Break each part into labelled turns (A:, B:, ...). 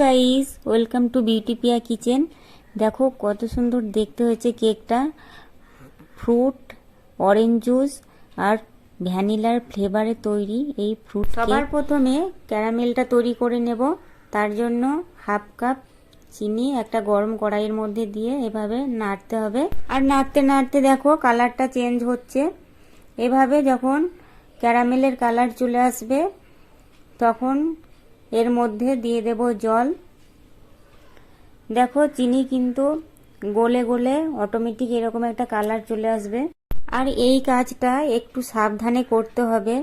A: Guys, welcome to beauty Piya kitchen. দেখো কত সুন্দর দেখতে হয়েছে কেকটা। ফ্রুট, অরেঞ্জ জুস আর ভ্যানিলার ফ্লেভারে তৈরি এই ফ্রুট। সবার প্রথমে ক্যারামেলটা তৈরি করে নেব। তার জন্য হাফ কাপ চিনি একটা গরম কড়াইয়ের মধ্যে দিয়ে এভাবে নাড়তে হবে। আর নাড়তে নাড়তে দেখো কালারটা চেঞ্জ হচ্ছে। এভাবে যখন ক্যারামেলের কালার চলে আসবে তখন এর মধ্যে দিয়ে দেব জল। দেখো চিনি কিন্তু গলে গলে অটোমেটিক এরকম একটা কালার চলে আসবে। আর এই কাজটা একটু সাবধানে করতে হবে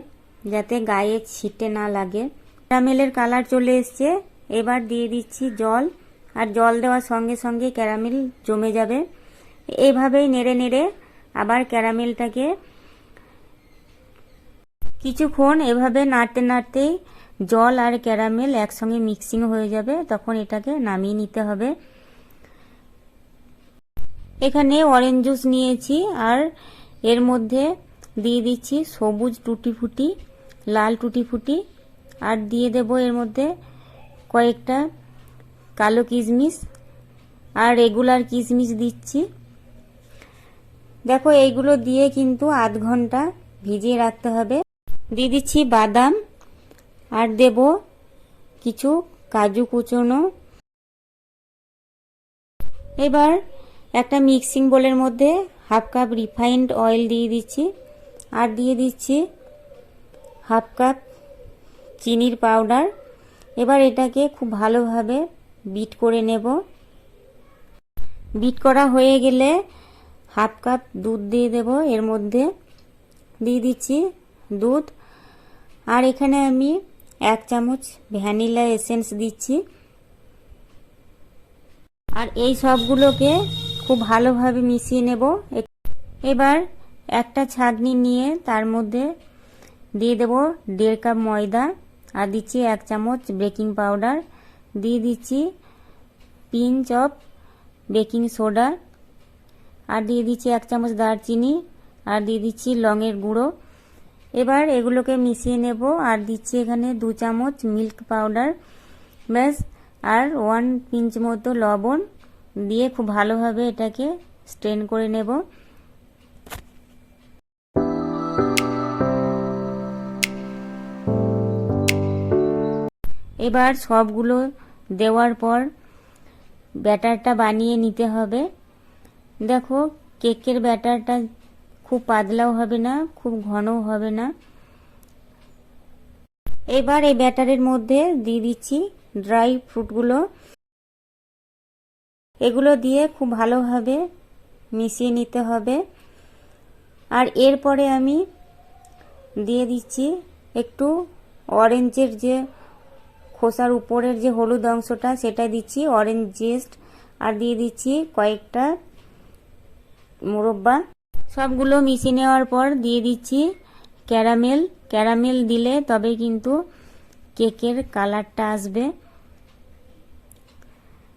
A: যাতে গায়ে ছিটে না লাগে। ক্যারামেলের কালার চলে এসছে, এবার দিয়ে দিচ্ছি জল। আর জল দেওয়ার সঙ্গে সঙ্গে ক্যারামেল জমে যাবে। এইভাবেই নেড়ে নেড়ে আবার ক্যারামেলটাকে কিছুক্ষণ এভাবে নাড়তে নাড়তেই জল আর ক্যারামেল একসঙ্গে মিক্সিং হয়ে যাবে, তখন এটাকে নামিয়ে নিতে হবে। এখানে অরেঞ্জ জুস নিয়েছি আর এর মধ্যে দিয়ে দিচ্ছি সবুজ টুটি ফুটি, লাল টুটি ফুটি, আর দিয়ে দেব এর মধ্যে কয়েকটা কালো কিশমিশ আর রেগুলার কিশমিশ দিচ্ছি। দেখো এইগুলো দিয়ে কিন্তু আধ ঘন্টা ভিজিয়ে রাখতে হবে। দিয়ে দিচ্ছি বাদাম আর দেব কিছু কাজু কুচোনো। এবার একটা মিক্সিং বোলের মধ্যে হাফ কাপ রিফাইন্ড অয়েল দিয়ে দিচ্ছি আর দিয়ে দিচ্ছি হাফ কাপ চিনির পাউডার। এবার এটাকে খুব ভালোভাবে বিট করে নেব। বিট করা হয়ে গেলে হাফ কাপ দুধ দিয়ে দেব। এর মধ্যে দিয়ে দিচ্ছি দুধ আর এখানে আমি 1 চামচ ভ্যানিলা এসেন্স দিচ্ছি। আর এই সবগুলোকে খুব ভালোভাবে মিশিয়ে নেব। এবার একটা ছাঁকনি নিয়ে তার মধ্যে দিয়ে দেব 1.5 কাপ ময়দা আর দিচ্ছি 1 চামচ বেকিং পাউডার, দিয়ে দিচ্ছি পিঞ্চ অফ বেকিং সোডা আর দিয়ে দিচ্ছি 1 চামচ দারচিনি আর দিয়ে দিচ্ছি লংয়ের গুঁড়ো। এবার এগুলোকে মিশিয়ে নেব আর দিচ্ছি এখানে 2 চামচ মিল্ক পাউডার ব্যাস, আর 1 পিঞ্চ মতো লবণ দিয়ে খুব ভালোভাবে এটাকে স্ট্রেন করে নেব। এবার সবগুলো দেওয়ার পর ব্যাটারটা বানিয়ে নিতে হবে। দেখো কেকের ব্যাটারটা খুব পাতলাও হবে না, খুব ঘনও হবে না। এবার এই ব্যাটারের মধ্যে দিয়ে দিচ্ছি ড্রাই ফ্রুটগুলো। এগুলো দিয়ে খুব ভালোভাবে মিশিয়ে নিতে হবে। আর এরপরে আমি দিয়ে দিচ্ছি একটু অরেঞ্জের যে খোসার উপরের যে হলুদ অংশটা সেটা দিচ্ছি, অরেঞ্জ জেস্ট, আর দিয়ে দিচ্ছি কয়েকটা মোরব্বা। সবগুলো মিশিয়ে নেওয়ার পর দিয়ে দিচ্ছি ক্যারামেল। ক্যারামেল দিলে তবে কিন্তু কেকের কালারটা আসবে।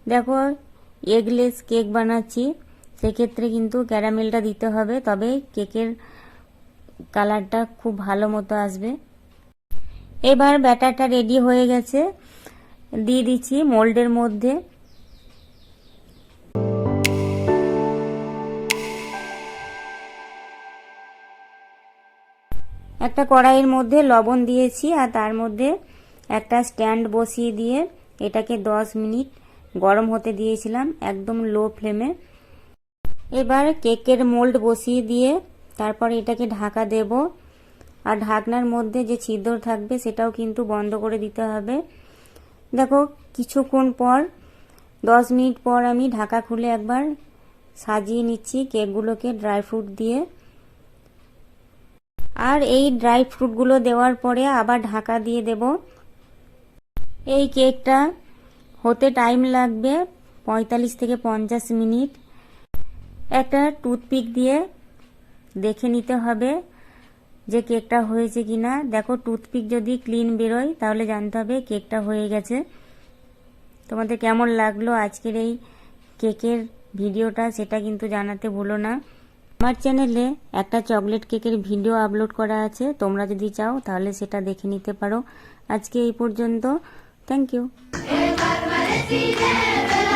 A: দেখো এগলেস কেক বানাচ্ছি, সেক্ষেত্রে কিন্তু ক্যারামেলটা দিতে হবে, তবে কেকের কালারটা খুব ভালো মতো আসবে। এবার ব্যাটারটা রেডি হয়ে গেছে, দিয়ে দিচ্ছি মোল্ডের মধ্যে। একটা কড়াইয়ের মধ্যে লবণ দিয়েছি আর তার মধ্যে একটা স্ট্যান্ড বসিয়ে দিয়ে এটাকে 10 মিনিট গরম হতে দিয়েছিলাম একদম লো ফ্লেমে। এবার কেকের মোল্ড বসিয়ে দিয়ে তারপরে এটাকে ঢাকা দেব। আর ঢাকনার মধ্যে যে ছিদ্র থাকবে সেটাও কিন্তু বন্ধ করে দিতে হবে। দেখো কিছুক্ষণ পর 10 মিনিট পর আমি ঢাকা খুলে একবার সাজিয়ে নিচ্ছি কেকগুলোকে ড্রাই ফ্রুট দিয়ে। আর এই ড্রাই ফ্রুটগুলো দেওয়ার পরে আবার ঢাকা দিয়ে দেব। এই কেকটা হতে টাইম লাগবে 45 থেকে 50 মিনিট। একটা টুথপিক দিয়ে দেখে নিতে হবে যে কেকটা হয়েছে কিনা। দেখো টুথপিক যদি ক্লিন বেরোয় তাহলে জানতে হবে কেকটা হয়ে গেছে। তোমাদের কেমন লাগলো আজকের এই কেকের ভিডিওটা সেটা কিন্তু জানাতে ভুলো না। আমার চ্যানেলে একটা চকলেট কেকের ভিডিও আপলোড করা আছে, তোমরা যদি চাও তাহলে সেটা দেখে নিতে পারো। আজকে এই পর্যন্ত, থ্যাংক ইউ।
B: Presidente